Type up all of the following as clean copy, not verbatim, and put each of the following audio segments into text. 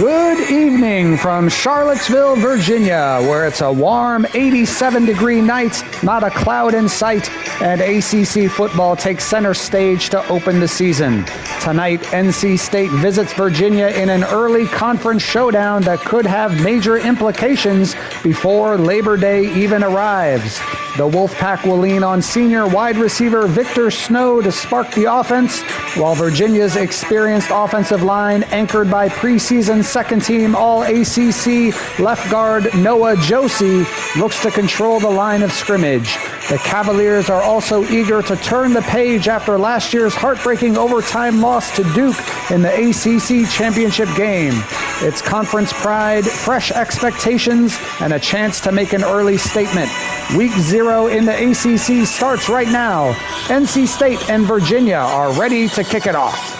Good evening from Charlottesville, Virginia, where it's a warm 87-degree night, not a cloud in sight, and ACC football takes center stage to open the season. Tonight, NC State visits Virginia in an early conference showdown that could have major implications before Labor Day even arrives. The Wolfpack will lean on senior wide receiver Victor Snow to spark the offense, while Virginia's experienced offensive line, anchored by preseason second-team All-ACC left guard Noah Josie, looks to control the line of scrimmage. The Cavaliers are also eager to turn the page after last year's heartbreaking overtime loss to Duke in the ACC championship game. It's conference pride, fresh expectations, and a chance to make an early statement. Week 0 in the ACC starts right now. NC State and Virginia are ready to kick it off.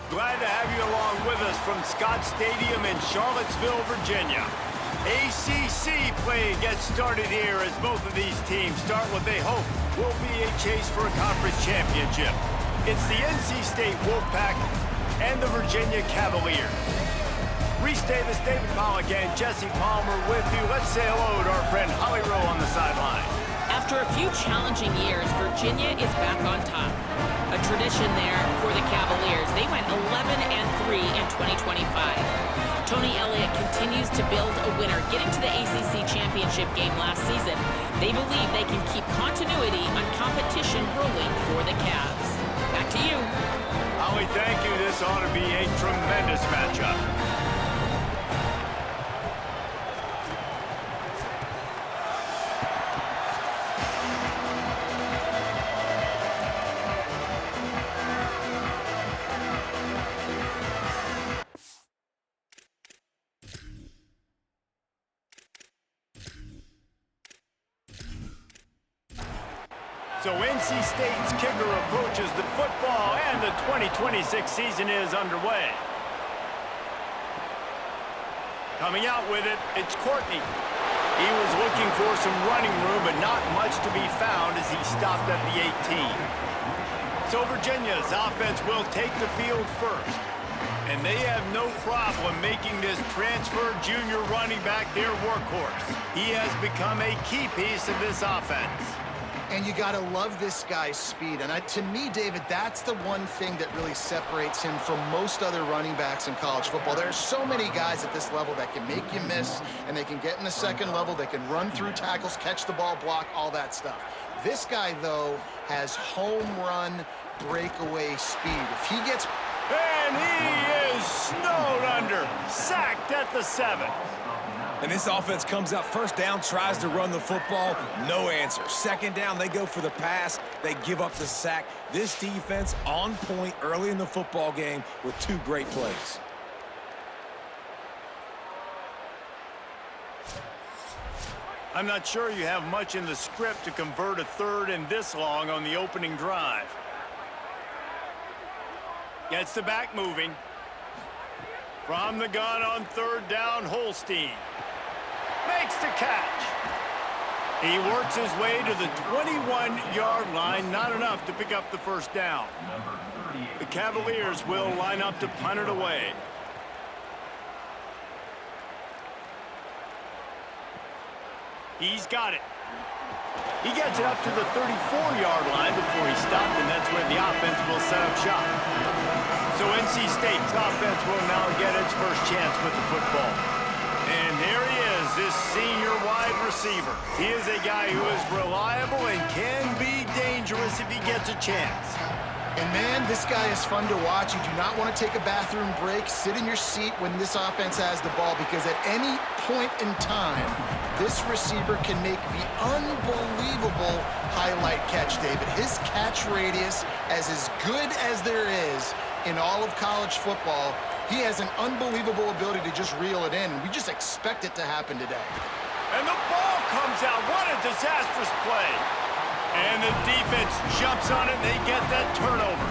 Glad to have you along with us from Scott Stadium in Charlottesville, Virginia. ACC play gets started here as both of these teams start what they hope will be a chase for a conference championship. It's the NC State Wolfpack and the Virginia Cavaliers. Reese Davis, David Pollack, and Jesse Palmer with you. Let's say hello to our friend Holly Rowe on the sideline. After a few challenging years, Virginia is back on top. A tradition there for the Cavaliers. They went 11-3 in 2025. Tony Elliott continues to build a winner. Getting to the ACC championship game last season, they believe they can keep continuity on competition rolling for the Cavs. Back to you. Holly, thank you. This ought to be a tremendous matchup. So NC State's kicker approaches the football, and the 2026 season is underway. Coming out with it, it's Courtney. He was looking for some running room, but not much to be found as he stopped at the 18. So Virginia's offense will take the field first. And they have no problem making this transfer junior running back their workhorse. He has become a key piece of this offense. And you got to love this guy's speed. And to me, David, that's the one thing that really separates him from most other running backs in college football. There are so many guys at this level that can make you miss, and they can get in the second level, they can run through tackles, catch the ball, block, all that stuff. This guy, though, has home run breakaway speed. If he gets... And he is snowed under, sacked at the 7. And this offense comes out first down, tries to run the football, no answer. Second down, they go for the pass, they give up the sack. This defense on point early in the football game with 2 great plays. I'm not sure you have much in the script to convert a third and this long on the opening drive. Gets the back moving. From the gun on third down, Holstein makes the catch. He works his way to the 21-yard line, not enough to pick up the first down. The Cavaliers will line up to punt it away. He's got it. He gets it up to the 34-yard line before he stopped, and that's where the offense will set up shop. So NC State's offense will now get its first chance with the football. And there he is, this senior wide receiver. He is a guy who is reliable and can be dangerous if he gets a chance. And man, this guy is fun to watch. You do not want to take a bathroom break, sit in your seat when this offense has the ball, because at any point in time, this receiver can make the unbelievable highlight catch, David. His catch radius is as good as there is in all of college football. He has an unbelievable ability to just reel it in. We just expect it to happen today. And the ball comes out. What a disastrous play. And the defense jumps on it, and they get that turnover.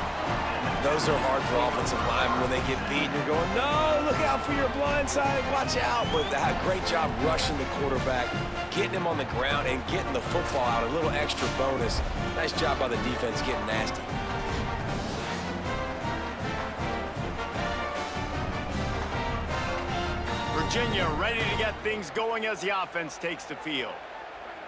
Those are hard for offensive linemen when they get beat. You're going, no, look out for your blind side, watch out. But great job rushing the quarterback, getting him on the ground, and getting the football out. A little extra bonus. Nice job by the defense getting nasty. Virginia ready to get things going as the offense takes the field.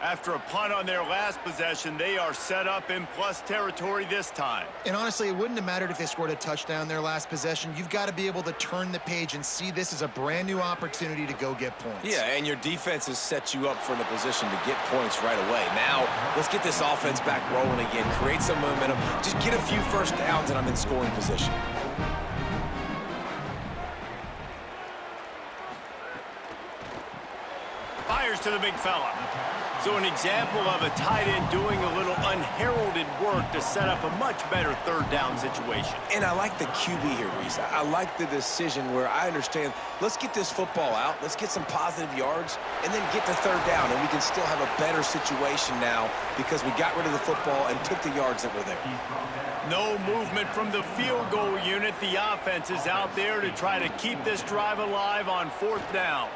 After a punt on their last possession, they are set up in plus territory this time. And honestly, it wouldn't have mattered if they scored a touchdown their last possession. You've got to be able to turn the page and see this as a brand new opportunity to go get points. Yeah, and your defense has set you up for the position to get points right away. Now, let's get this offense back rolling again, create some momentum, just get a few first downs, and I'm in scoring position. Fires to the big fella. So an example of a tight end doing a little unheralded work to set up a much better third down situation. And I like the QB here, Reese. I like the decision where I understand, let's get this football out, let's get some positive yards, and then get the third down, and we can still have a better situation now because we got rid of the football and took the yards that were there. No movement from the field goal unit. The offense is out there to try to keep this drive alive on fourth down.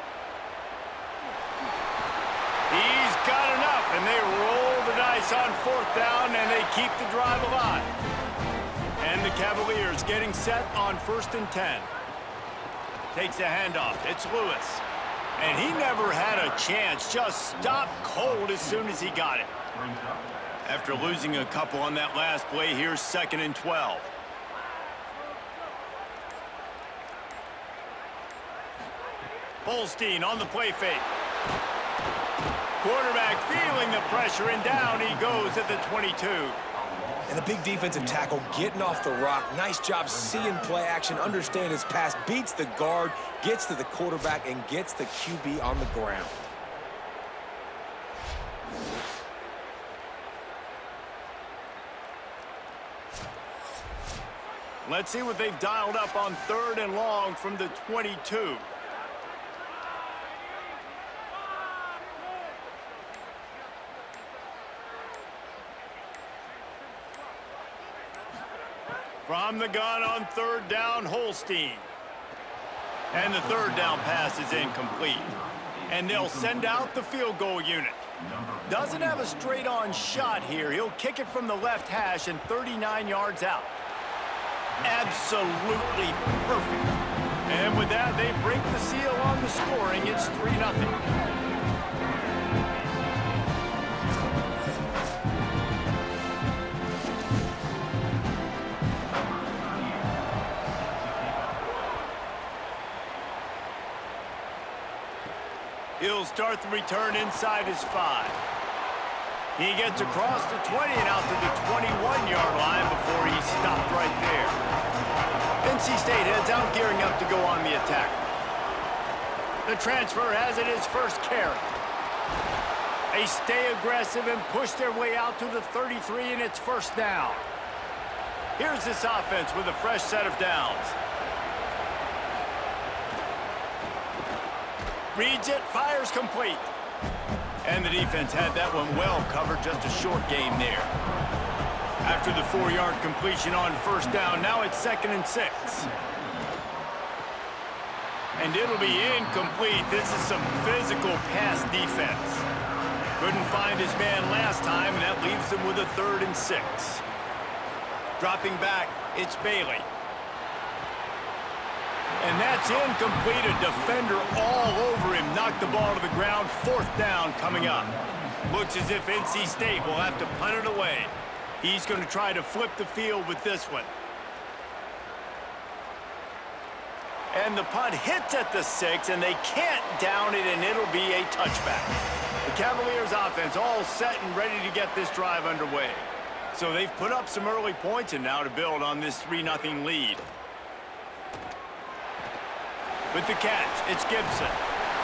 He's got enough, and they roll the dice on fourth down, and they keep the drive alive. And the Cavaliers getting set on 1st and 10. Takes the handoff. It's Lewis. And he never had a chance. Just stopped cold as soon as he got it. After losing a couple on that last play, here's 2nd and 12. Holstein on the play fake. Quarterback feeling the pressure, and down he goes at the 22. And the big defensive tackle getting off the rock. Nice job seeing play action, understand his pass, beats the guard, gets to the quarterback, and gets the QB on the ground. Let's see what they've dialed up on 3rd and long from the 22. From the gun on 3rd down, Holstein. And the 3rd down pass is incomplete. And they'll send out the field goal unit. Doesn't have a straight-on shot here. He'll kick it from the left hash and 39 yards out. Absolutely perfect. And with that, they break the seal on the scoring. It's 3-0. He'll start the return inside his 5. He gets across the 20 and out to the 21-yard line before he's stopped right there. NC State heads out, gearing up to go on the attack. The transfer has it his first carry. They stay aggressive and push their way out to the 33, and it's 1st down. Here's this offense with a fresh set of downs. Reads it, fires complete. And the defense had that one well covered, just a short game there. After the 4-yard completion on 1st down, now it's 2nd and 6. And it'll be incomplete. This is some physical pass defense. Couldn't find his man last time, and that leaves them with a 3rd and 6. Dropping back, it's Bailey. And that's incomplete. A defender all over him. Knocked the ball to the ground. 4th down coming up. Looks as if NC State will have to punt it away. He's going to try to flip the field with this one. And the punt hits at the 6, and they can't down it, and it'll be a touchback. The Cavaliers offense all set and ready to get this drive underway. So they've put up some early points, and now to build on this 3-0 lead. With the catch, it's Gibson.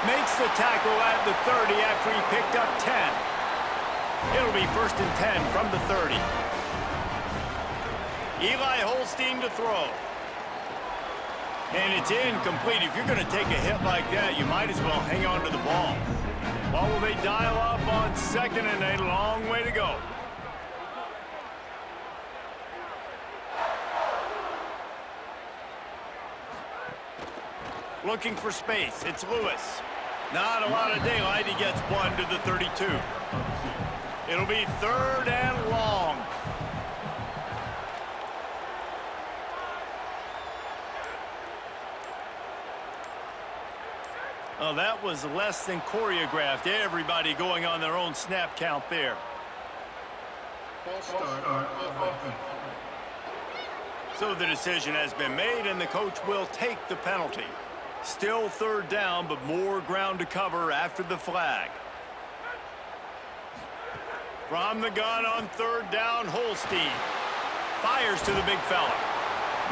Makes the tackle at the 30 after he picked up 10. It'll be 1st and 10 from the 30. Eli Holstein to throw. And it's incomplete. If you're going to take a hit like that, you might as well hang on to the ball. What will they dial up on 2nd and a long way to go? Looking for space. It's Lewis. Not a lot of daylight. He gets one to the 32. It'll be 3rd and long. Oh, that was less than choreographed. Everybody going on their own snap count there. So the decision has been made, and the coach will take the penalty. Still 3rd down, but more ground to cover after the flag. From the gun on 3rd down, Holstein fires to the big fella.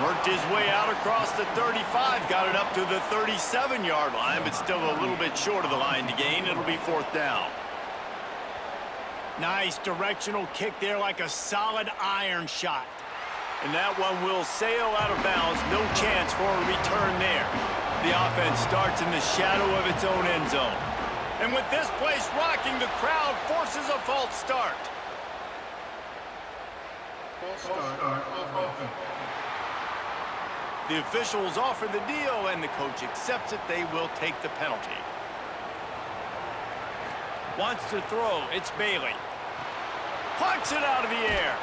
Worked his way out across the 35, got it up to the 37-yard line, but still a little bit short of the line to gain. It'll be 4th down. Nice directional kick there, like a solid iron shot. And that one will sail out of bounds. No chance for a return there. The offense starts in the shadow of its own end zone. And with this place rocking, the crowd forces a false start. The officials offer the deal, and the coach accepts it. They will take the penalty. Wants to throw. It's Bailey. Plucks it out of the air.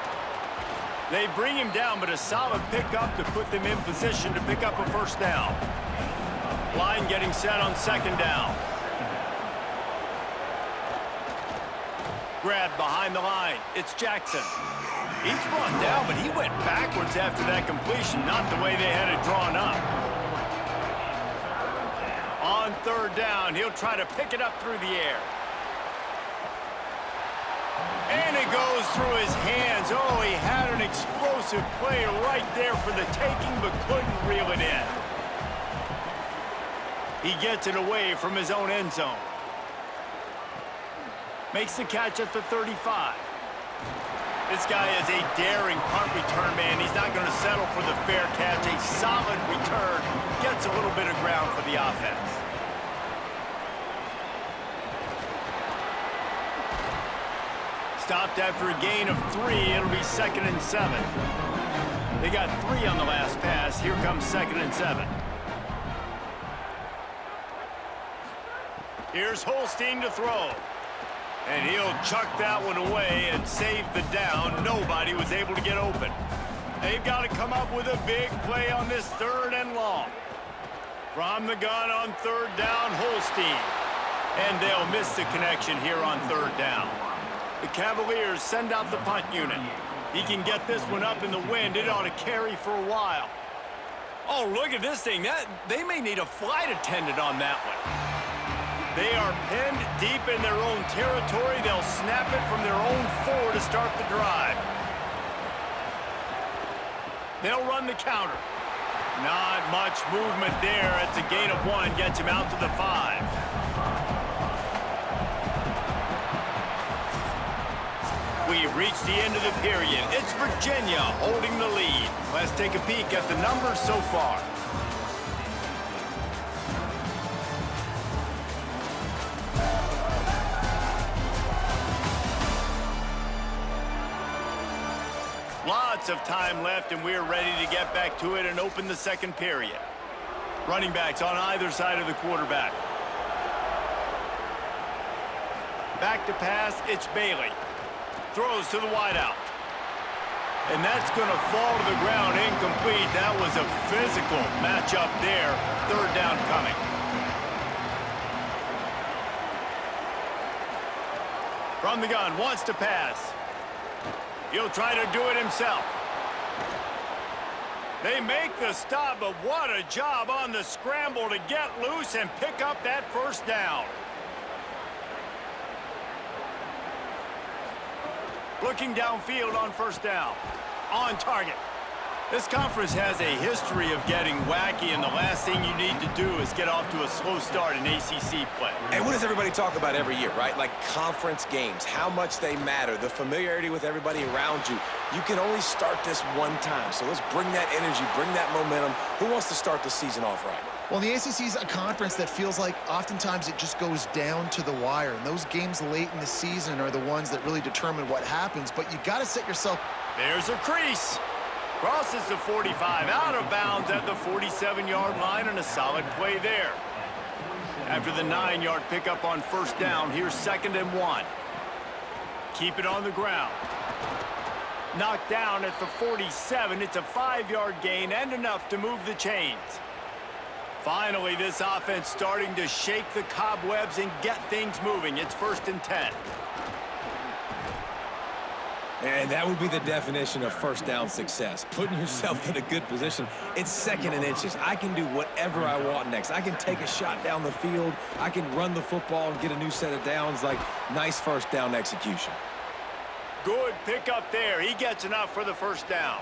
They bring him down, but a solid pickup to put them in position to pick up a 1st down. Line getting set on 2nd down. Grab behind the line. It's Jackson. He's brought down, but he went backwards after that completion, not the way they had it drawn up. On 3rd down, he'll try to pick it up through the air. And it goes through his hands. Oh, he had an explosive play right there for the taking, but couldn't reel it in. He gets it away from his own end zone. Makes the catch at the 35. This guy is a daring punt return man. He's not going to settle for the fair catch. A solid return. Gets a little bit of ground for the offense. Stopped after a gain of 3. It'll be 2nd and 7. They got 3 on the last pass. Here comes 2nd and 7. Here's Holstein to throw. And he'll chuck that one away and save the down. Nobody was able to get open. They've got to come up with a big play on this 3rd and long. From the gun on 3rd down, Holstein. And they'll miss the connection here on 3rd down. The Cavaliers send out the punt unit. He can get this one up in the wind. It ought to carry for a while. Oh, look at this thing. They may need a flight attendant on that one. They are pinned deep in their own territory. They'll snap it from their own 4 to start the drive. They'll run the counter. Not much movement there. It's a gain of 1. Gets him out to the 5. We've reached the end of the period. It's Virginia holding the lead. Let's take a peek at the numbers so far. Lots of time left, and we're ready to get back to it and open the 2nd period. Running backs on either side of the quarterback. Back to pass, it's Bailey. Throws to the wideout. And that's going to fall to the ground incomplete. That was a physical matchup there. 3rd down coming. From the gun, wants to pass. He'll try to do it himself. They make the stop, but what a job on the scramble to get loose and pick up that 1st down. Looking downfield on 1st down. On target. This conference has a history of getting wacky, and the last thing you need to do is get off to a slow start in ACC play. And what does everybody talk about every year, right? Like conference games, how much they matter, the familiarity with everybody around you. You can only start this one time, so let's bring that energy, bring that momentum. Who wants to start the season off right? Well, the ACC is a conference that feels like oftentimes it just goes down to the wire. And those games late in the season are the ones that really determine what happens. But you got to set yourself. There's a crease. Crosses the 45, out of bounds at the 47-yard line, and a solid play there. After the 9-yard pickup on first down, here's 2nd and 1. Keep it on the ground. Knocked down at the 47. It's a 5-yard gain and enough to move the chains. Finally, this offense starting to shake the cobwebs and get things moving. It's 1st and 10. And that would be the definition of first down success. Putting yourself in a good position. It's 2nd and inches. I can do whatever I want next. I can take a shot down the field. I can run the football and get a new set of downs. Like, nice first down execution. Good pickup there. He gets enough for the first down.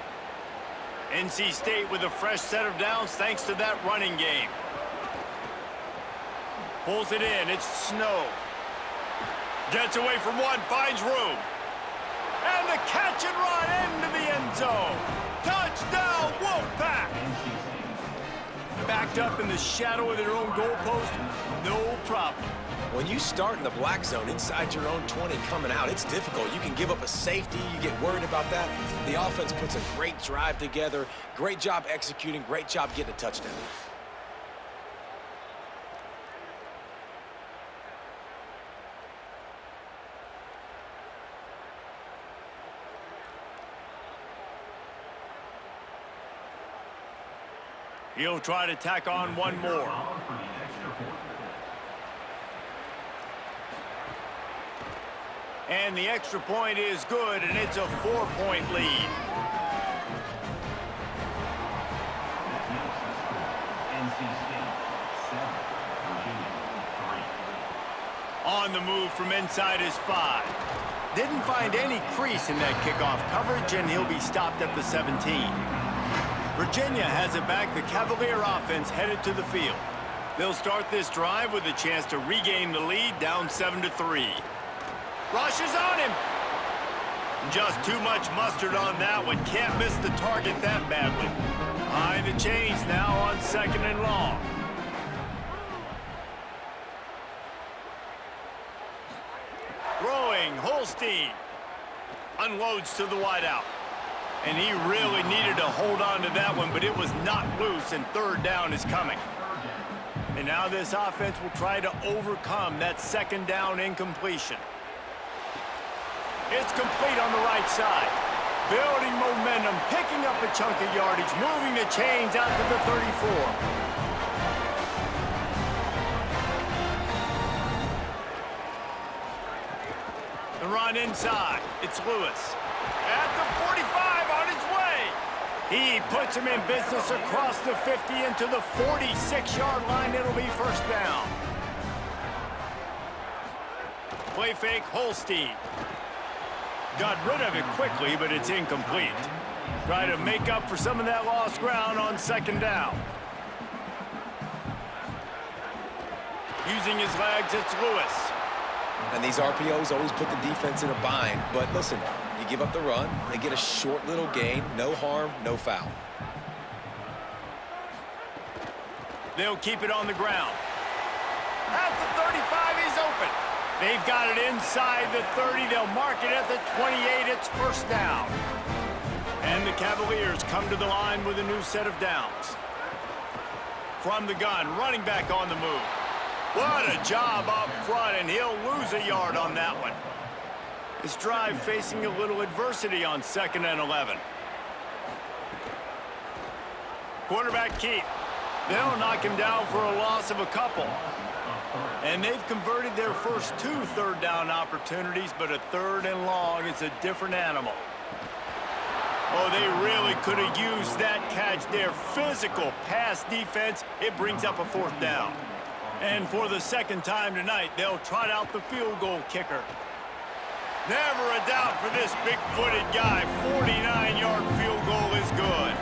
NC State with a fresh set of downs thanks to that running game. Pulls it in. It's Snow. Gets away from one. Finds room. And the catch and run into the end zone. Touchdown, Wolfpack! Backed up in the shadow of their own goalpost, no problem. When you start in the black zone inside your own 20 coming out, it's difficult. You can give up a safety. You get worried about that. The offense puts a great drive together. Great job executing. Great job getting a touchdown. He'll try to tack on one more. And the extra point is good, and it's a 4-point lead. On the move from inside his 5. Didn't find any crease in that kickoff coverage, and he'll be stopped at the 17. Virginia has it back. The Cavalier offense headed to the field. They'll start this drive with a chance to regain the lead, down 7-3. Rushes on him. Just too much mustard on that one. Can't miss the target that badly. Behind the chains now on 2nd and long. Throwing, Holstein. Unloads to the wideout. And he really needed to hold on to that one, but it was not loose, and 3rd down is coming. And now this offense will try to overcome that 2nd down incompletion. It's complete on the right side. Building momentum, picking up a chunk of yardage, moving the chains out to the 34. The run inside. It's Lewis. At the 45 on his way. He puts him in business across the 50 into the 46-yard line. It'll be 1st down. Play fake, Holstein. Got rid of it quickly, but it's incomplete. Try to make up for some of that lost ground on 2nd down. Using his legs, it's Lewis. And these RPOs always put the defense in a bind. But listen, you give up the run, they get a short little gain, no harm, no foul. They'll keep it on the ground. At the 35, he's open. They've got it inside the 30. They'll mark it at the 28. It's 1st down. And the Cavaliers come to the line with a new set of downs. From the gun, running back on the move. What a job up front, and he'll lose a yard on that one. This drive facing a little adversity on 2nd and 11. Quarterback keep. They'll knock him down for a loss of a couple. And they've converted their first 2 3rd down opportunities, but a 3rd and long is a different animal. Oh, they really could have used that catch there. Physical pass defense. It brings up a 4th down. And for the 2nd time tonight, they'll trot out the field goal kicker. Never a doubt for this big-footed guy. 49-yard field goal is good.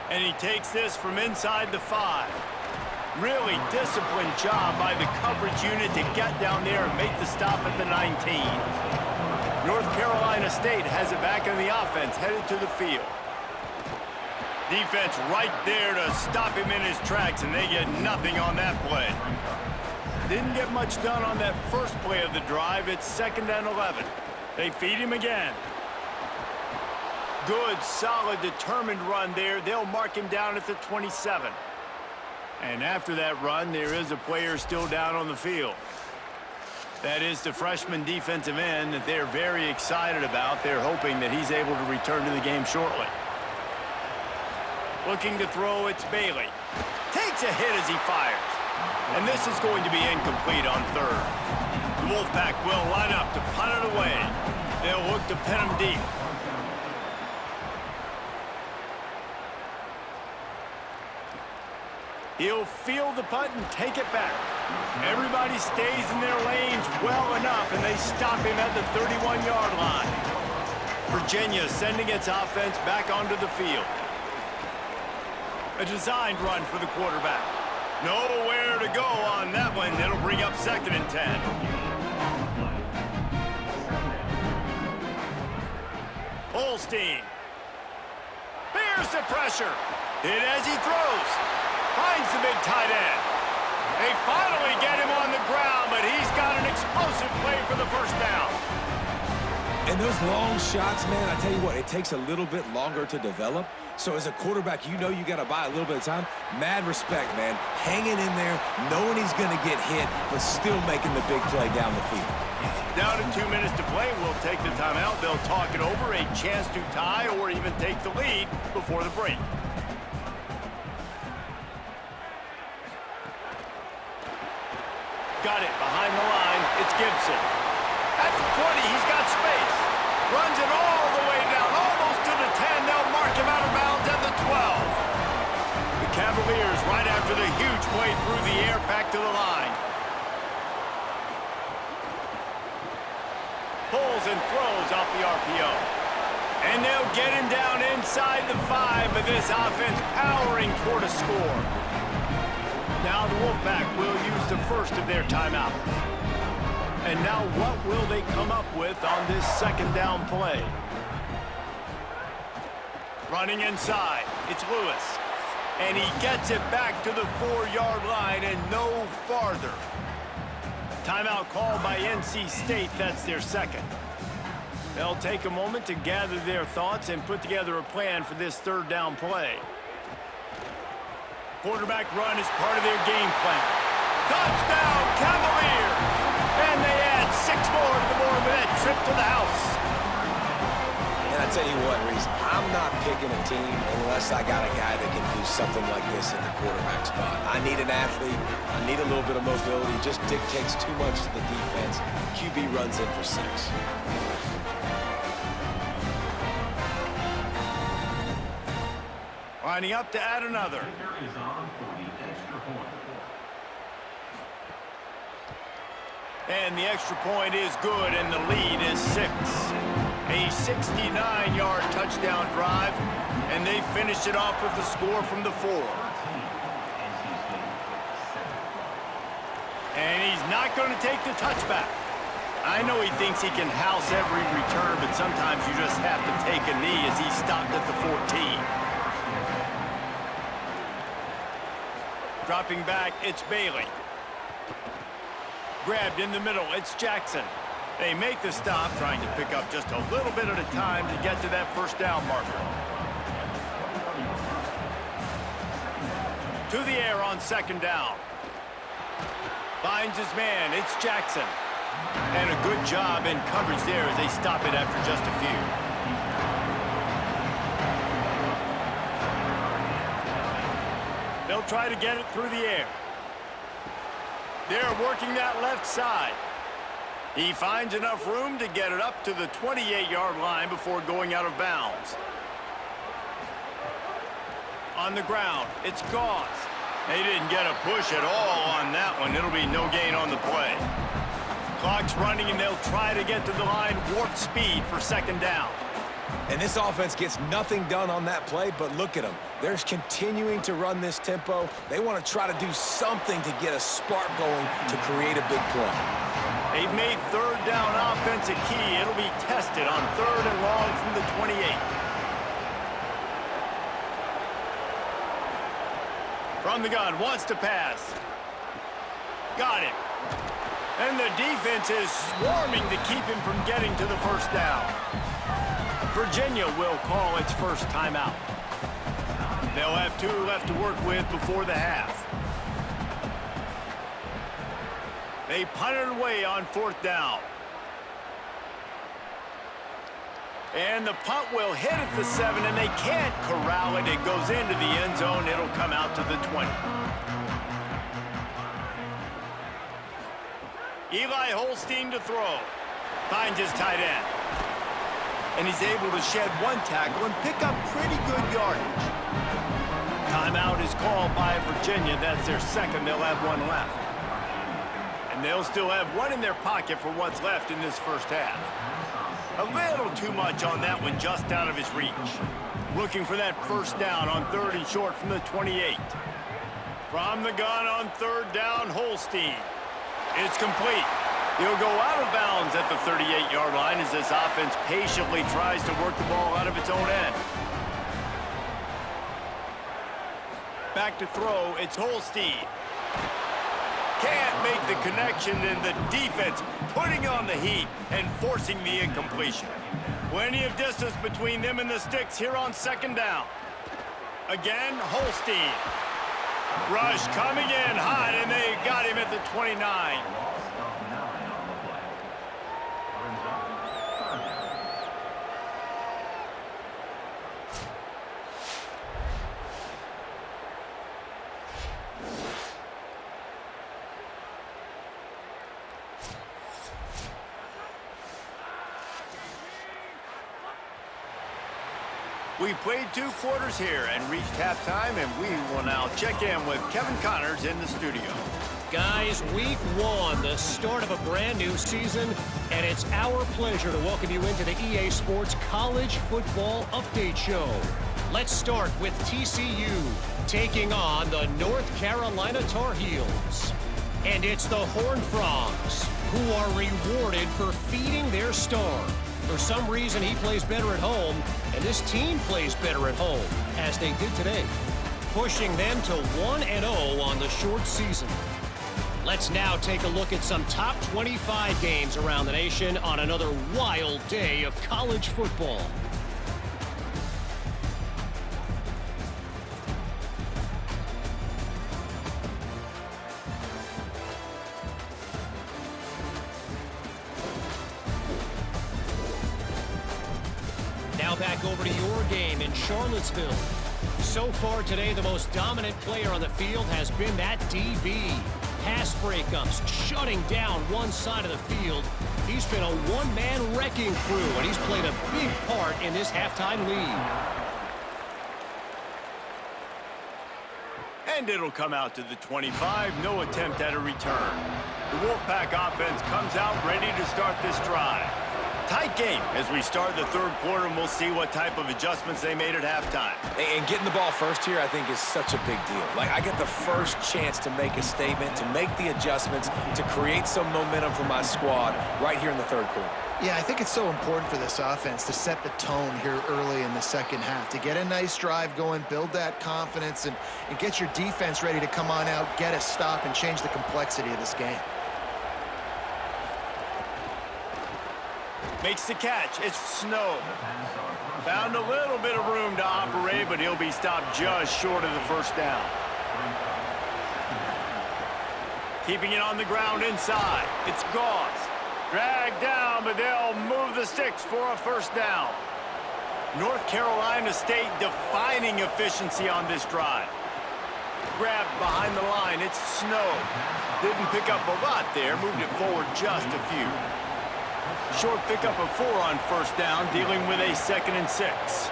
And he takes this from inside the 5. Really disciplined job by the coverage unit to get down there and make the stop at the 19. North Carolina State has it back in the offense, headed to the field. Defense right there to stop him in his tracks, and they get nothing on that play. Didn't get much done on that first play of the drive. It's 2nd and 11. They feed him again. Good, solid, determined run there. They'll mark him down at the 27. And after that run, there is a player still down on the field. That is the freshman defensive end that they're very excited about. They're hoping that he's able to return to the game shortly. Looking to throw, it's Bailey. Takes a hit as he fires. And this is going to be incomplete on 3rd. The Wolfpack will line up to punt it away. They'll look to pin him deep. He'll field the punt and take it back. Everybody stays in their lanes well enough, and they stop him at the 31-yard line. Virginia sending its offense back onto the field. A designed run for the quarterback. Nowhere to go on that one. It'll bring up 2nd and 10. Holstein bears the pressure. Hit as he throws. Finds the big tight end. They finally get him on the ground, but he's got an explosive play for the 1st down. And those long shots, man, I tell you what, it takes a little bit longer to develop. So as a quarterback, you know you got to buy a little bit of time. Mad respect, man. Hanging in there, knowing he's going to get hit, but still making the big play down the field. Down to 2 minutes to play. We'll take the timeout. They'll talk it over. A chance to tie or even take the lead before the break. Got it behind the line. It's Gibson. At the 20, he's got space. Runs it all the way down, almost to the 10. They'll mark him out of bounds at the 12. The Cavaliers, right after the huge play through the air, back to the line. Pulls and throws off the RPO. And they'll get him down inside the 5, but this offense powering toward a score. Now the Wolfpack will use the first of their timeouts. And now what will they come up with on this 2nd down play? Running inside, it's Lewis. And he gets it back to the 4-yard line and no farther. Timeout called by NC State, that's their 2nd. They'll take a moment to gather their thoughts and put together a plan for this 3rd down play. Quarterback run is part of their game plan. Touchdown, Cavaliers! And they add 6 more to the board with that trip to the house. And I tell you what, Reese, I'm not picking a team unless I got a guy that can do something like this at the quarterback spot. I need an athlete. I need a little bit of mobility. Just dictates too much to the defense. QB runs in for 6. Lining up to add another. And the extra point is good, and the lead is 6. A 69-yard touchdown drive, and they finish it off with the score from the 4. And he's not going to take the touchback. I know he thinks he can house every return, but sometimes you just have to take a knee as he stopped at the 14. Dropping back, it's Bailey. Grabbed in the middle, it's Jackson. They make the stop, trying to pick up just a little bit at a time to get to that 1st down marker. To the air on 2nd down. Finds his man, it's Jackson. And a good job in coverage there as they stop it after just a few. They'll try to get it through the air. They're working that left side. He finds enough room to get it up to the 28-yard line before going out of bounds. On the ground, it's Gauze. They didn't get a push at all on that one. It'll be no gain on the play. Clock's running, and they'll try to get to the line warp speed for 2nd down. And this offense gets nothing done on that play, but look at them. They're continuing to run this tempo. They want to try to do something to get a spark going to create a big play. They've made 3rd down offense a key. It'll be tested on 3rd and long from the 28. From the gun, wants to pass. Got it. And the defense is swarming to keep him from getting to the first down. Virginia will call its first timeout. They'll have 2 left to work with before the half. They punt it away on 4th down. And the punt will hit at the 7, and they can't corral it. It goes into the end zone. It'll come out to the 20. Eli Holstein to throw. Finds his tight end. And he's able to shed 1 tackle and pick up pretty good yardage. Timeout is called by Virginia. That's their second. They'll have 1 left. And they'll still have 1 in their pocket for what's left in this first half. A little too much on that one, just out of his reach. Looking for that first down on 3rd and short from the 28. From the gun on 3rd down, Holstein. It's complete. He'll go out of bounds at the 38-yard line as this offense patiently tries to work the ball out of its own end. Back to throw, it's Holstein. Can't make the connection, and the defense putting on the heat and forcing the incompletion. Plenty of distance between them and the sticks here on 2nd down. Again, Holstein. Rush coming in hot, and they got him at the 29. We've played 2 quarters here and reached halftime, and we will now check in with Kevin Connors in the studio. Guys, week 1, the start of a brand new season, and it's our pleasure to welcome you into the EA Sports College Football Update Show. Let's start with TCU taking on the North Carolina Tar Heels. And it's the Horned Frogs who are rewarded for feeding their star. For some reason, he plays better at home, and this team plays better at home, as they did today, pushing them to 1-0 on the short season. Let's now take a look at some top 25 games around the nation on another wild day of college football. Now back over to your game in Charlottesville. So far today, the most dominant player on the field has been that DB. Pass breakups, shutting down one side of the field. He's been a one-man wrecking crew, and he's played a big part in this halftime lead. And it'll come out to the 25. No attempt at a return. The Wolfpack offense comes out ready to start this drive. Tight game as we start the 3rd quarter, and we'll see what type of adjustments they made at halftime. And getting the ball first here, I think, is such a big deal. Like, I get the first chance to make a statement, to make the adjustments, to create some momentum for my squad right here in the 3rd quarter. Yeah, I think it's so important for this offense to set the tone here early in the 2nd half, to get a nice drive going, build that confidence, and get your defense ready to come on out, get a stop, and change the complexity of this game. Makes the catch. It's Snow. Found a little bit of room to operate, but he'll be stopped just short of the first down. Keeping it on the ground inside. It's Gauze. Dragged down, but they'll move the sticks for a first down. North Carolina State defining efficiency on this drive. Grabbed behind the line. It's Snow. Didn't pick up a lot there. Moved it forward just a few. Short pickup of 4 on first down, dealing with a 2nd and 6.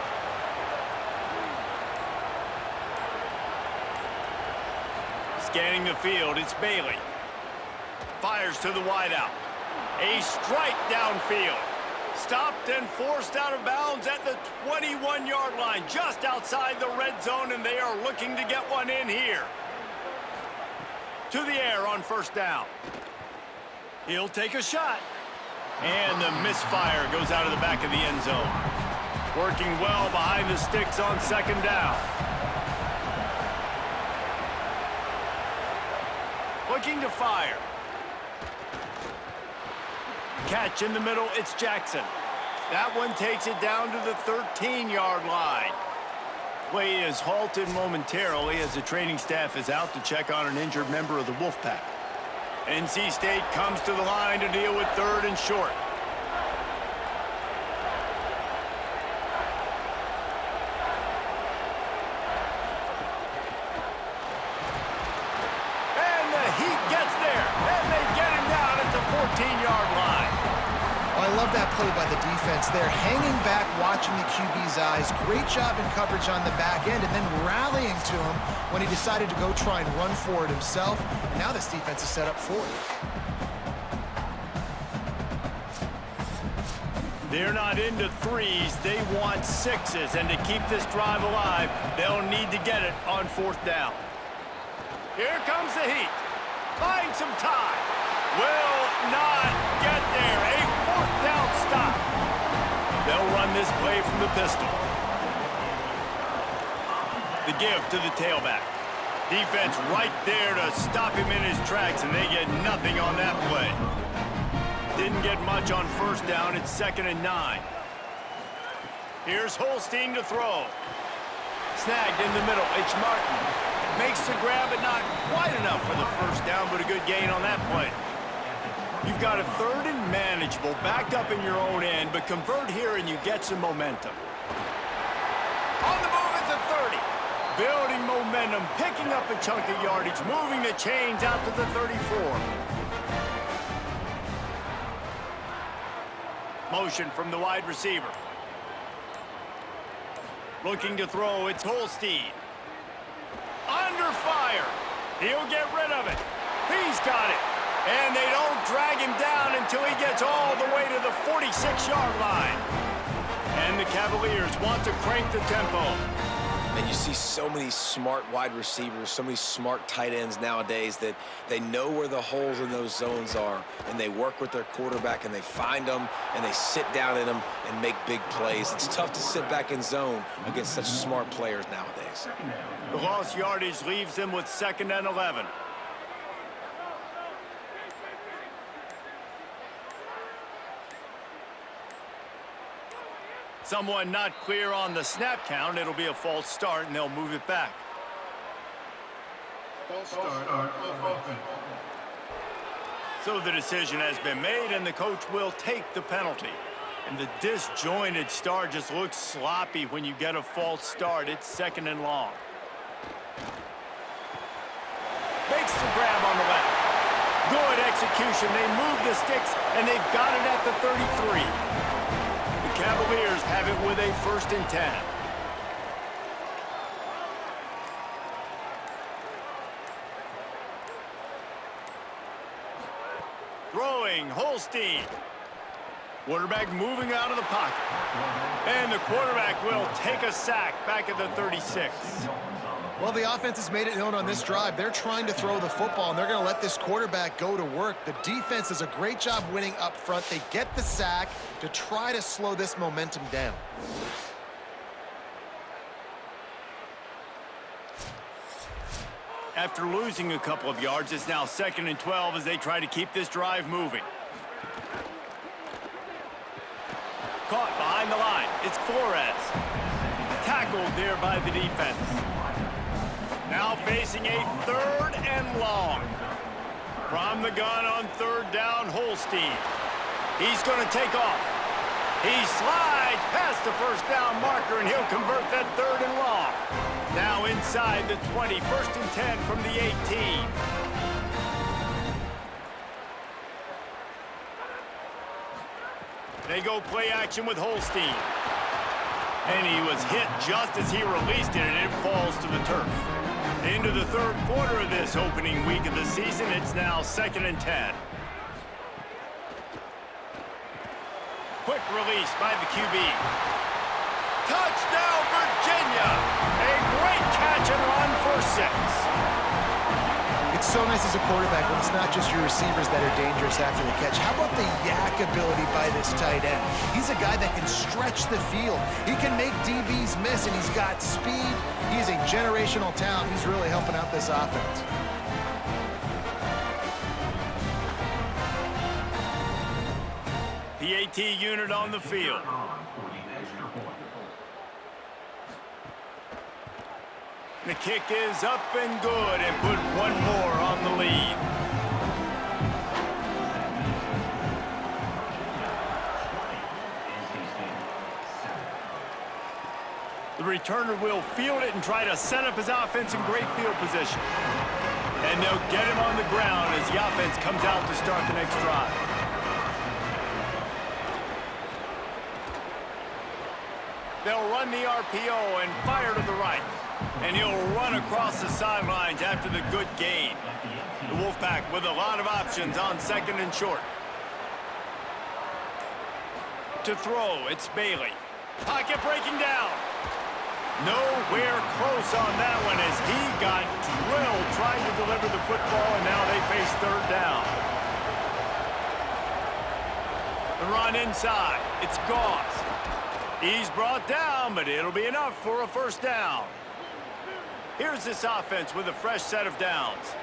Scanning the field, it's Bailey. Fires to the wideout. A strike downfield. Stopped and forced out of bounds at the 21-yard line, just outside the red zone, and they are looking to get one in here. To the air on first down. He'll take a shot. And the misfire goes out of the back of the end zone. Working well behind the sticks on 2nd down. looking to fire. Catch in the middle, it's Jackson. That one takes it down to the 13-yard line. Play is halted momentarily as the training staff is out to check on an injured member of the Wolfpack. NC State comes to the line to deal with 3rd and short. And the Heat gets there, and they get him down at the 14-yard line. Oh, I love that play by the defense there. Hanging back, watching the QB's eyes. Great job in coverage on the back end, and then rallying to him when he decided to go try and run for it himself. And now this defense is set up for it. They're not into 3s, they want 6s, and to keep this drive alive, they'll need to get it on 4th down. Here comes the Heat. Buying some time. Will not get there. A 4th down stop. They'll run this play from the pistol. The give to the tailback. Defense right there to stop him in his tracks, and they get nothing on that play. Didn't get much on 1st down. It's 2nd and 9. Here's Holstein to throw. Snagged in the middle. It's Martin. Makes the grab, but not quite enough for the 1st down, but a good gain on that play. You've got a 3rd and manageable, backed up in your own end, but convert here and you get some momentum. On the move at the 30. Building momentum, picking up a chunk of yardage, moving the chains out to the 34. Motion from the wide receiver. Looking to throw, it's Holstein. Under fire. He'll get rid of it. He's got it. And they don't drag him down until he gets all the way to the 46-yard line. And the Cavaliers want to crank the tempo. And you see so many smart wide receivers, so many smart tight ends nowadays that they know where the holes in those zones are, and they work with their quarterback, and they find them, and they sit down in them and make big plays. It's tough to sit back in zone against such smart players nowadays. The lost yardage leaves them with 2nd and 11. Someone not clear on the snap count. It'll be a false start, and they'll move it back. False start. So the decision has been made, and the coach will take the penalty. And the disjointed start just looks sloppy when you get a false start. It's 2nd and long. Makes the grab on the left. Good execution. They move the sticks, and they've got it at the 33. Cavaliers have it with a 1st and 10. Throwing, Holstein. Quarterback moving out of the pocket. And the quarterback will take a sack back at the 36. Well, the offense has made it known on this drive. They're trying to throw the football, and they're going to let this quarterback go to work. The defense does a great job winning up front. They get the sack to try to slow this momentum down. After losing a couple of yards, it's now 2nd and 12 as they try to keep this drive moving. Caught behind the line. It's Flores. Tackled there by the defense. Now facing a 3rd and long. From the gun on 3rd down, Holstein. He's going to take off. He slides past the 1st down marker, and he'll convert that 3rd and long. Now inside the 20, 1st and 10 from the 18. They go play action with Holstein. And he was hit just as he released it, and it falls to the turf. Into the 3rd quarter of this opening week of the season, it's now 2nd and 10. Quick release by the QB. Touchdown, Virginia! A great catch and run for 6. It's so nice as a quarterback when it's not just your receivers that are dangerous after the catch. How about the yak ability by this tight end? He's a guy that can stretch the field. He can make DBs miss, and he's got speed. He's a generational talent. He's really helping out this offense. PAT unit on the field. The kick is up and good and put one more on the lead. The returner will field it and try to set up his offense in great field position. And they'll get him on the ground as the offense comes out to start the next drive. They'll run the RPO and fire to the right. And he'll run across the sidelines after the good gain. The Wolfpack with a lot of options on second and short. To throw, it's Bailey. Pocket breaking down. Nowhere close on that one as he got drilled trying to deliver the football, and now they face third down. The run inside. It's Goss. He's brought down, but it'll be enough for a first down. Here's this offense with a fresh set of downs.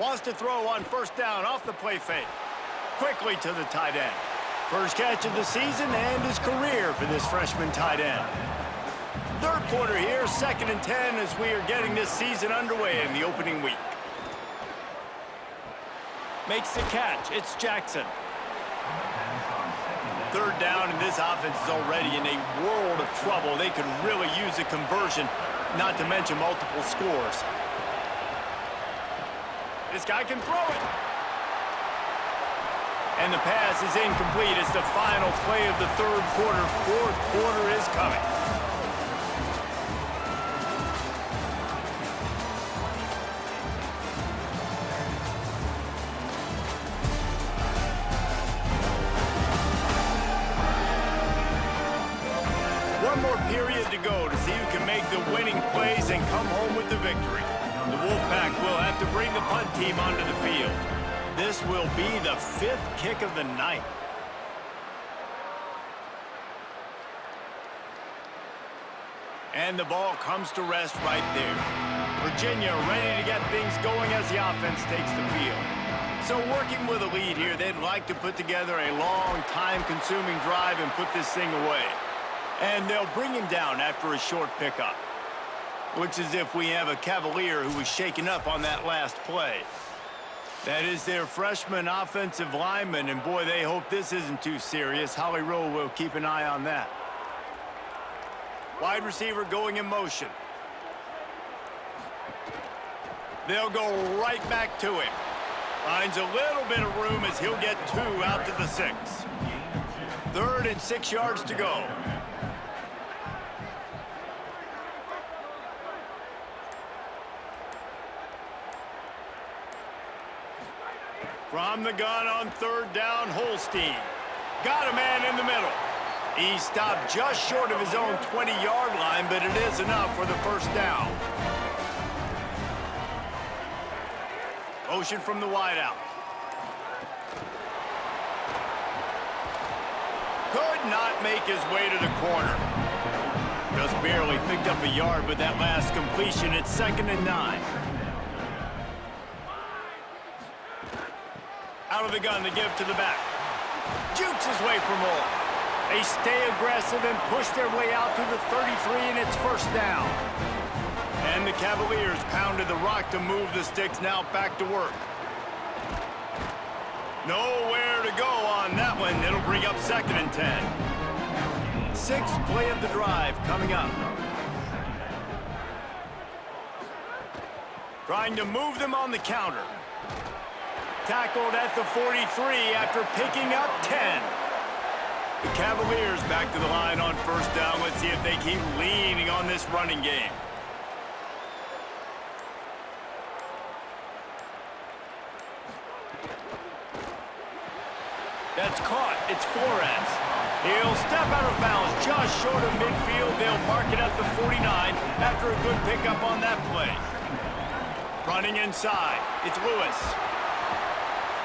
Wants to throw on first down off the play fake. Quickly to the tight end. First catch of the season and his career for this freshman tight end. Third quarter here, 2nd and 10 as we are getting this season underway in the opening week. Makes the catch. It's Jackson. Third down, and this offense is already in a world of trouble. They could really use a conversion, not to mention multiple scores. This guy can throw it. And the pass is incomplete. It's the final play of the third quarter. Fourth quarter is coming. One more period to go to see who can make the winning plays and come home with the victory. The Wolfpack will have to bring the punt team onto the field. This will be the 5th kick of the night. And the ball comes to rest right there. Virginia ready to get things going as the offense takes the field. So working with a lead here, they'd like to put together a long, time-consuming drive and put this thing away. And they'll bring him down after a short pickup. Looks as if we have a Cavalier who was shaken up on that last play. That is their freshman offensive lineman, and boy, they hope this isn't too serious. Holly Rowe will keep an eye on that. Wide receiver going in motion. They'll go right back to him. Finds a little bit of room as he'll get 2 out to the 6. 3rd and 6 yards to go. From the gun on 3rd down, Holstein. Got a man in the middle. He stopped just short of his own 20-yard line, but it is enough for the first down. Motion from the wideout. Could not make his way to the corner. Just barely picked up a yard with that last completion. It's 2nd and 9. Out of the gun to give to the back. Jukes his way for more. They stay aggressive and push their way out to the 33, and it's first down. And the Cavaliers pounded the rock to move the sticks, now back to work. Nowhere to go on that one. It'll bring up 2nd and 10. 6th play of the drive coming up. Trying to move them on the counter. Tackled at the 43 after picking up 10. The Cavaliers back to the line on first down. Let's see if they keep leaning on this running game. That's caught. It's Flores. He'll step out of bounds just short of midfield. They'll mark it at the 49 after a good pickup on that play. Running inside. It's Lewis.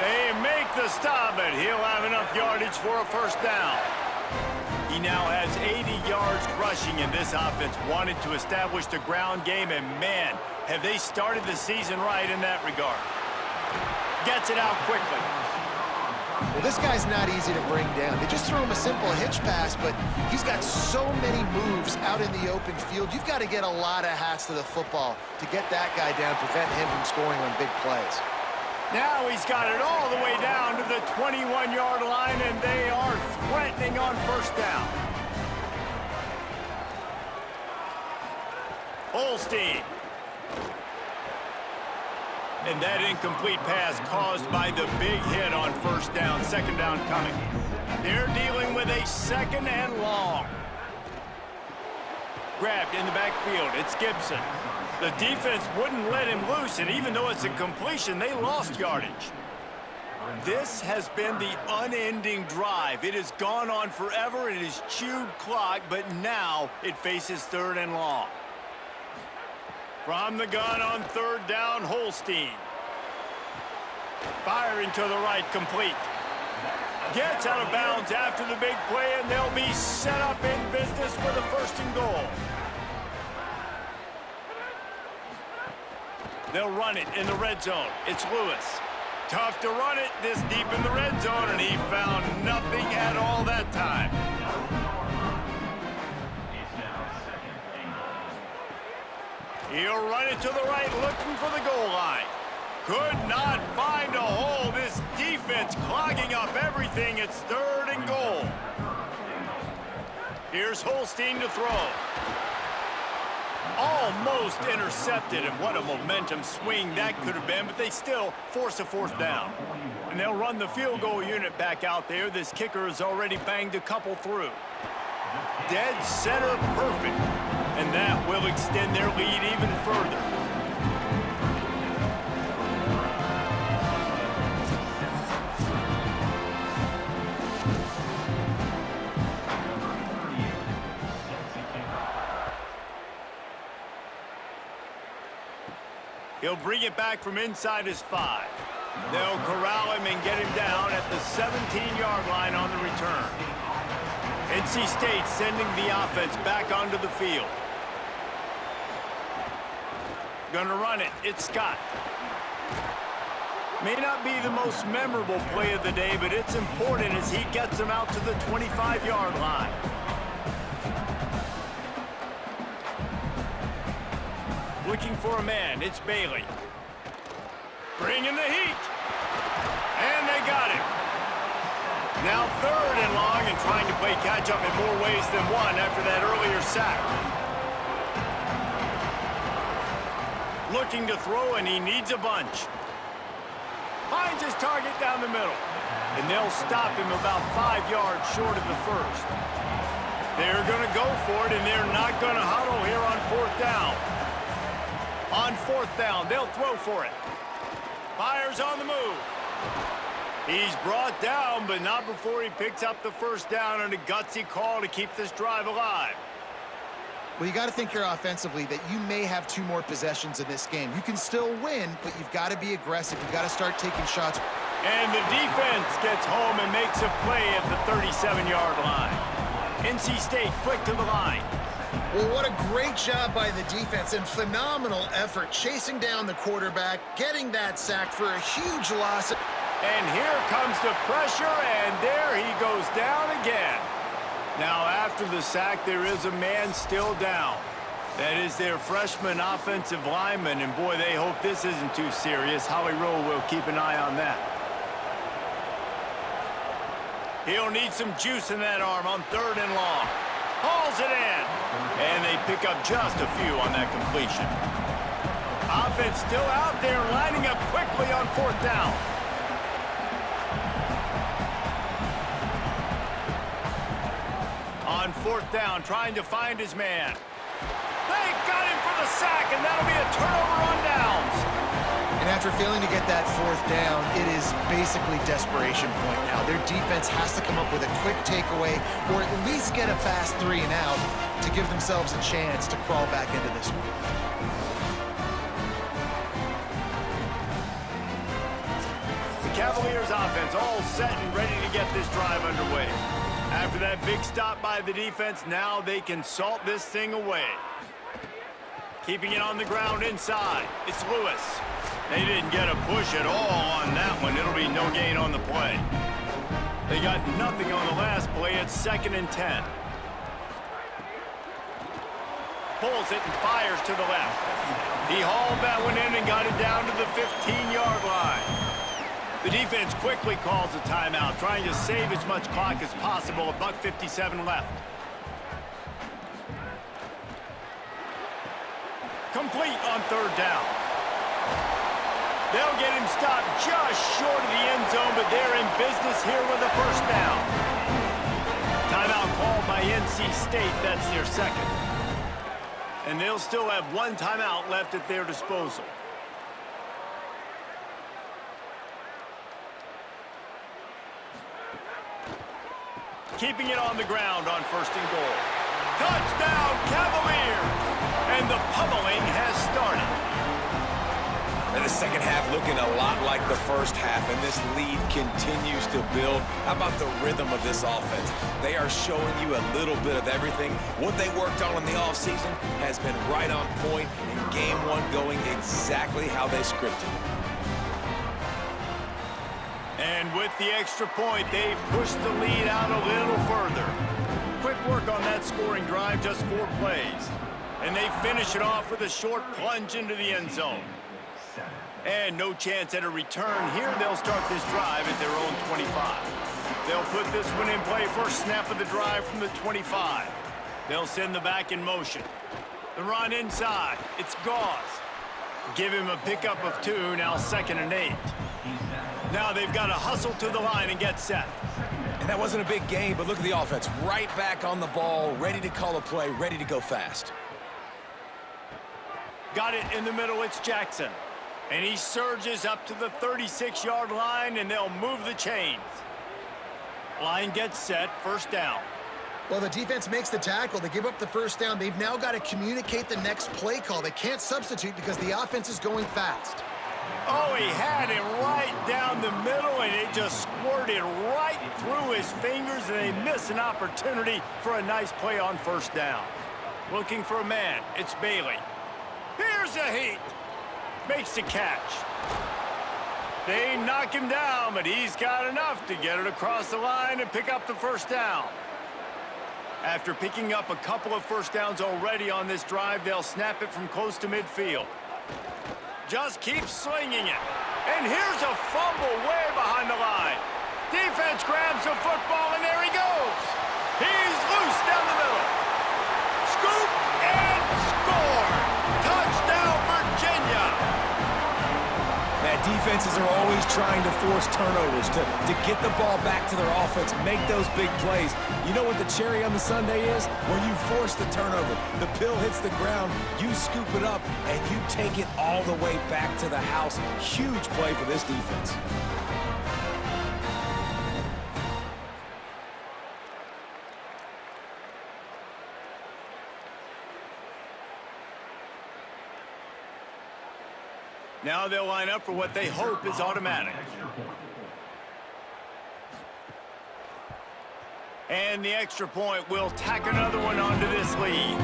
They make the stop, but he'll have enough yardage for a first down. He now has 80 yards rushing, and this offense wanted to establish the ground game, and man, have they started the season right in that regard. Gets it out quickly. Well, this guy's not easy to bring down. They just throw him a simple hitch pass, but he's got so many moves out in the open field. You've got to get a lot of hats to the football to get that guy down, prevent him from scoring on big plays. Now he's got it all the way down to the 21-yard line, and they are threatening on first down. Holstein. And that incomplete pass caused by the big hit on first down, second down coming. They're dealing with a second and long. Grabbed in the backfield, it's Gibson. The defense wouldn't let him loose, and even though it's a completion, they lost yardage. This has been the unending drive. It has gone on forever. It has chewed clock, but now it faces third and long. From the gun on third down, Holstein. Firing to the right, complete. Gets out of bounds after the big play, and they'll be set up in business with a first and goal. They'll run it in the red zone. It's Lewis. Tough to run it this deep in the red zone, and he found nothing at all that time. He'll run it to the right, looking for the goal line. Could not find a hole. This defense clogging up everything. It's third and goal. Here's Holstein to throw. Almost intercepted, and what a momentum swing that could have been, but they still force a fourth down. And they'll run the field goal unit back out there. This kicker has already banged a couple through. Dead center perfect, and that will extend their lead even further. He'll bring it back from inside his 5. They'll corral him and get him down at the 17-yard line on the return. NC State sending the offense back onto the field. Gonna run it. It's Scott. May not be the most memorable play of the day, but it's important as he gets them out to the 25-yard line. Looking for a man, it's Bailey. Bringing the heat. And they got him. Now third and long and trying to play catch-up in more ways than one after that earlier sack. Looking to throw, and he needs a bunch. Finds his target down the middle. And they'll stop him about 5 yards short of the first. They're going to go for it, and they're not going to huddle here on fourth down. On fourth down, they'll throw for it. Fires on the move. He's brought down, but not before he picks up the first down on a gutsy call to keep this drive alive. Well, you got to think here offensively that you may have 2 more possessions in this game. You can still win, but you've got to be aggressive. You've got to start taking shots. And the defense gets home and makes a play at the 37-yard line. NC State quick to the line. Well, what a great job by the defense and phenomenal effort chasing down the quarterback, getting that sack for a huge loss. And here comes the pressure, and there he goes down again. Now, after the sack, there is a man still down. That is their freshman offensive lineman, and boy, they hope this isn't too serious. Holly Rowe will keep an eye on that. He'll need some juice in that arm on third and long. Hauls it in. And they pick up just a few on that completion. Offense still out there, lining up quickly on fourth down. On fourth down, trying to find his man. They got him for the sack, and that'll be a turnover on downs. And after failing to get that fourth down, it is basically desperation point now. Their defense has to come up with a quick takeaway or at least get a fast 3 and out to give themselves a chance to crawl back into this one. The Cavaliers offense all set and ready to get this drive underway. After that big stop by the defense, now they can salt this thing away. Keeping it on the ground inside. It's Lewis. They didn't get a push at all on that one. It'll be no gain on the play. They got nothing on the last play. It's 2nd and 10. Pulls it and fires to the left. He hauled that one in and got it down to the 15-yard line. The defense quickly calls a timeout, trying to save as much clock as possible. $1:57 left. Complete on 3rd down. They'll get him stopped just short of the end zone, but they're in business here with a 1st down. Timeout called by NC State. That's their 2nd. And they'll still have 1 timeout left at their disposal. Keeping it on the ground on 1st and goal. Touchdown, Cavaliers! And the pummeling has started. And the second half looking a lot like the first half, and this lead continues to build. How about the rhythm of this offense? They are showing you a little bit of everything. What they worked on in the offseason has been right on point, and game 1 going exactly how they scripted it. And with the extra point, they pushed the lead out a little further. Quick work on that scoring drive, just 4 plays. And they finish it off with a short plunge into the end zone. And no chance at a return here. They'll start this drive at their own 25. They'll put this one in play. First snap of the drive from the 25. They'll send the back in motion. The run inside. It's Gauze. Give him a pickup of 2. Now 2nd and 8. Now they've got to hustle to the line and get set. And that wasn't a big gain, but look at the offense. Right back on the ball, ready to call a play, ready to go fast. Got it in the middle. It's Jackson. And he surges up to the 36-yard line, and they'll move the chains. Line gets set. 1st down. Well, the defense makes the tackle. They give up the 1st down. They've now got to communicate the next play call. They can't substitute because the offense is going fast. Oh, he had it right down the middle, and it just squirted right through his fingers, and they miss an opportunity for a nice play on 1st down. Looking for a man. It's Bailey. Here's a heat. Makes the catch. They knock him down, but he's got enough to get it across the line and pick up the 1st down. After picking up a couple of 1st downs already on this drive, they'll snap it from close to midfield. Just keep slinging it. And here's a fumble way behind the line. Defense grabs the football, and there he goes. He's loose down the middle. Scoop and score. Touchdown, Virginia. That defenses are always trying to force turnovers to get the ball back to their offense, make those big plays. You know what the cherry on the sundae is? When you force the turnover, the pill hits the ground, you scoop it up, and you take it all the way back to the house. Huge play for this defense. Now they'll line up for what they hope is automatic. And the extra point will tack another one onto this lead.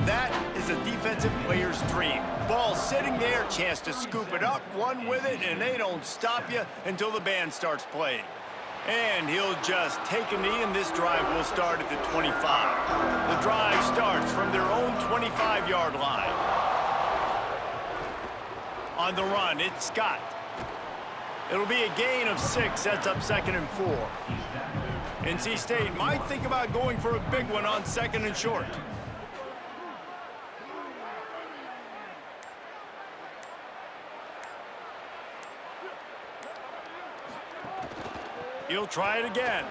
That is a defensive player's dream. Ball sitting there, chance to scoop it up, run with it, and they don't stop you until the band starts playing. And he'll just take a knee, and this drive will start at the 25. The drive starts from their own 25-yard line. On the run, it's Scott. It'll be a gain of 6, sets up 2nd and 4. NC State might think about going for a big one on 2nd and short. He'll try it again.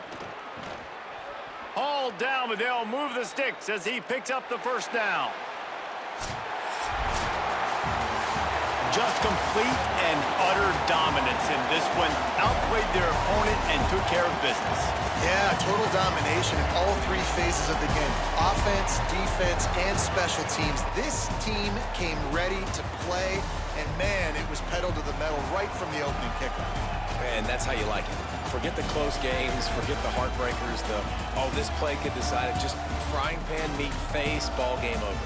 Hauled down, but they'll move the sticks as he picks up the 1st down. Just complete and utter dominance in this one. Outplayed their opponent and took care of business. Yeah, total domination in all 3 phases of the game. Offense, defense, and special teams. This team came ready to play. and man, it was pedal to the metal right from the opening kickoff. And that's how you like it. Forget the close games, forget the heartbreakers, this play could decide it. Just frying pan, meat face, ball game over.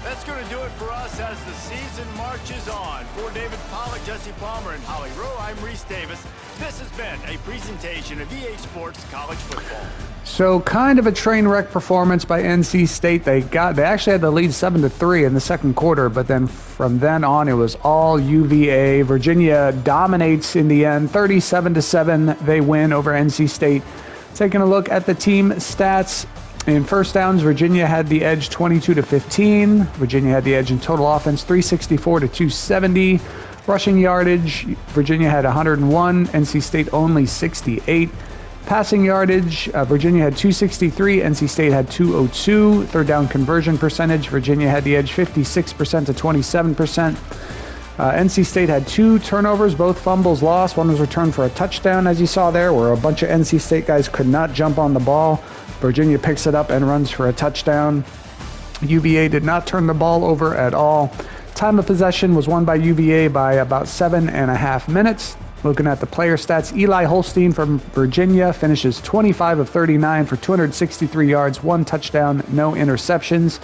That's going to do it for us as the season marches on. For David Pollack, Jesse Palmer, and Holly Rowe, I'm Reese Davis. This has been a presentation of EA Sports College Football. So kind of a train wreck performance by NC State. They actually had the lead 7-3 in the second quarter, but then from then on it was all UVA. Virginia dominates in the end, 37-7. They win over NC State. Taking a look at the team stats. In first downs, Virginia had the edge 22-15. Virginia had the edge in total offense 364-270. Rushing yardage, Virginia had 101. NC State only 68. Passing yardage, Virginia had 263. NC State had 202. Third down conversion percentage, Virginia had the edge 56% to 27%. NC State had 2 turnovers, both fumbles lost. One was returned for a touchdown, as you saw there, where a bunch of NC State guys could not jump on the ball. Virginia picks it up and runs for a touchdown. UVA did not turn the ball over at all. Time of possession was won by UVA by about 7.5 minutes. Looking at the player stats, Eli Holstein from Virginia finishes 25 of 39 for 263 yards, 1 touchdown, no interceptions.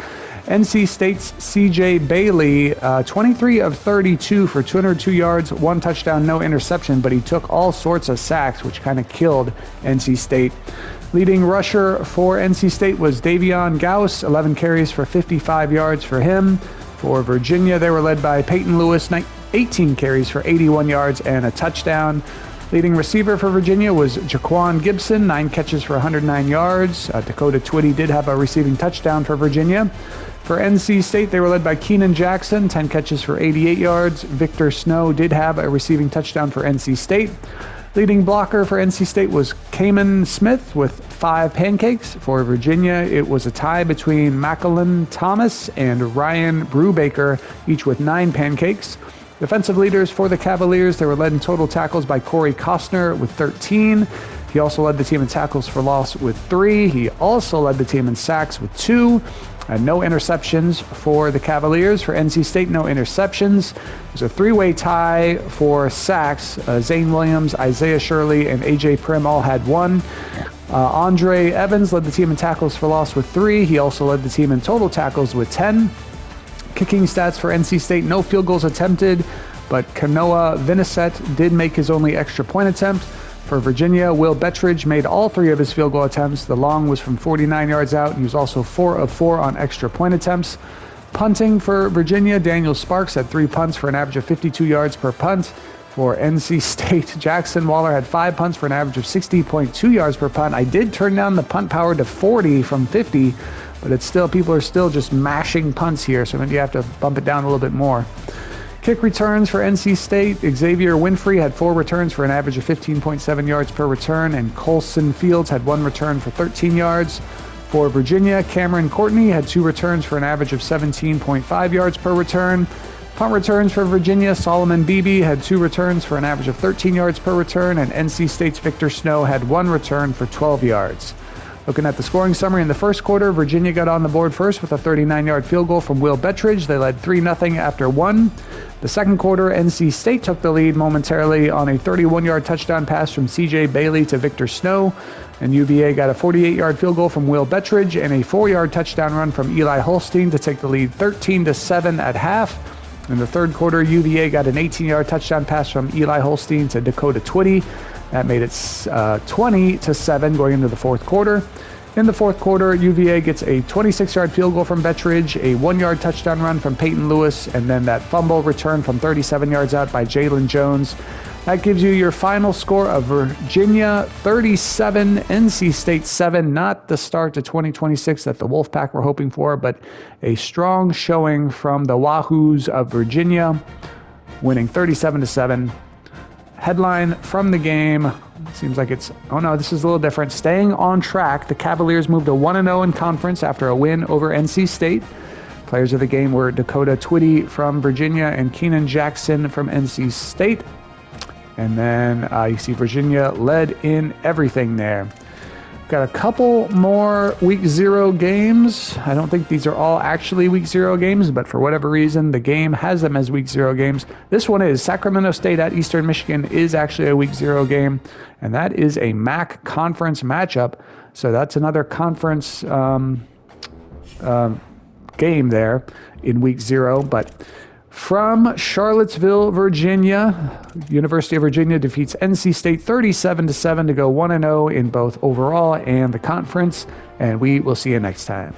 NC State's CJ Bailey, 23 of 32 for 202 yards, 1 touchdown, no interception, but he took all sorts of sacks, which kind of killed NC State. Leading rusher for NC State was Davion Gauss, 11 carries for 55 yards for him. For Virginia, they were led by Peyton Lewis, 18 carries for 81 yards and a touchdown. Leading receiver for Virginia was Jaquan Gibson, 9 catches for 109 yards. Dakota Twitty did have a receiving touchdown for Virginia. For NC State, they were led by Keenan Jackson, 10 catches for 88 yards. Victor Snow did have a receiving touchdown for NC State. Leading blocker for NC State was Kamen Smith with 5 pancakes. For Virginia, it was a tie between Macalyn Thomas and Ryan Brubaker, each with 9 pancakes. Defensive leaders for the Cavaliers, they were led in total tackles by Corey Costner with 13. He also led the team in tackles for loss with 3. He also led the team in sacks with 2. No interceptions for the Cavaliers. For NC State, no interceptions. It was a 3-way tie for sacks. Zane Williams, Isaiah Shirley, and A.J. Prim all had 1. Andre Evans led the team in tackles for loss with 3. He also led the team in total tackles with 10. Kicking stats for NC State, no field goals attempted, but Kanoa Vincent did make his only extra point attempt. For Virginia, Will Bettridge made all 3 of his field goal attempts. The long was from 49 yards out. He was also 4 of 4 on extra point attempts. Punting for Virginia, Daniel Sparks had 3 punts for an average of 52 yards per punt. For NC State, Jackson Waller had 5 punts for an average of 60.2 yards per punt. I did turn down the punt power to 40 from 50, but it's still, people are still just mashing punts here, so maybe you have to bump it down a little bit more. Kick returns for NC State, Xavier Winfrey had 4 returns for an average of 15.7 yards per return, and Colson Fields had 1 return for 13 yards. For Virginia, Cameron Courtney had 2 returns for an average of 17.5 yards per return. Punt returns for Virginia, Solomon Beebe had 2 returns for an average of 13 yards per return, and NC State's Victor Snow had 1 return for 12 yards. Looking at the scoring summary in the first quarter, Virginia got on the board first with a 39-yard field goal from Will Bettridge. They led 3-0 after 1. The second quarter, NC State took the lead momentarily on a 31-yard touchdown pass from CJ Bailey to Victor Snow, and UVA got a 48-yard field goal from Will Bettridge and a 4-yard touchdown run from Eli Holstein to take the lead 13-7 at half. In the third quarter, UVA got an 18-yard touchdown pass from Eli Holstein to Dakota Twitty. That made it 20-7 going into the fourth quarter. In the fourth quarter, UVA gets a 26-yard field goal from Bettridge, a 1-yard touchdown run from Peyton Lewis, and then that fumble return from 37 yards out by Jalen Jones. That gives you your final score of Virginia 37, NC State 7. Not the start to 2026 that the Wolfpack were hoping for, but a strong showing from the Wahoos of Virginia, winning 37-7. Headline from the game, seems like it's, oh no, this is a little different. Staying on track, the Cavaliers moved to 1-0 in conference after a win over NC State. Players of the game were Dakota Twitty from Virginia and Keenan Jackson from NC State. And then you see Virginia led in everything there. Got a couple more week 0 games. I don't think these are all actually week 0 games, but for whatever reason, the game has them as week 0 games. This one is Sacramento State at Eastern Michigan is actually a week 0 game, and that is a MAC conference matchup. So that's another conference game there in week 0. But from Charlottesville, Virginia, University of Virginia defeats NC State 37-7 to go 1-0 in both overall and the conference. And we will see you next time.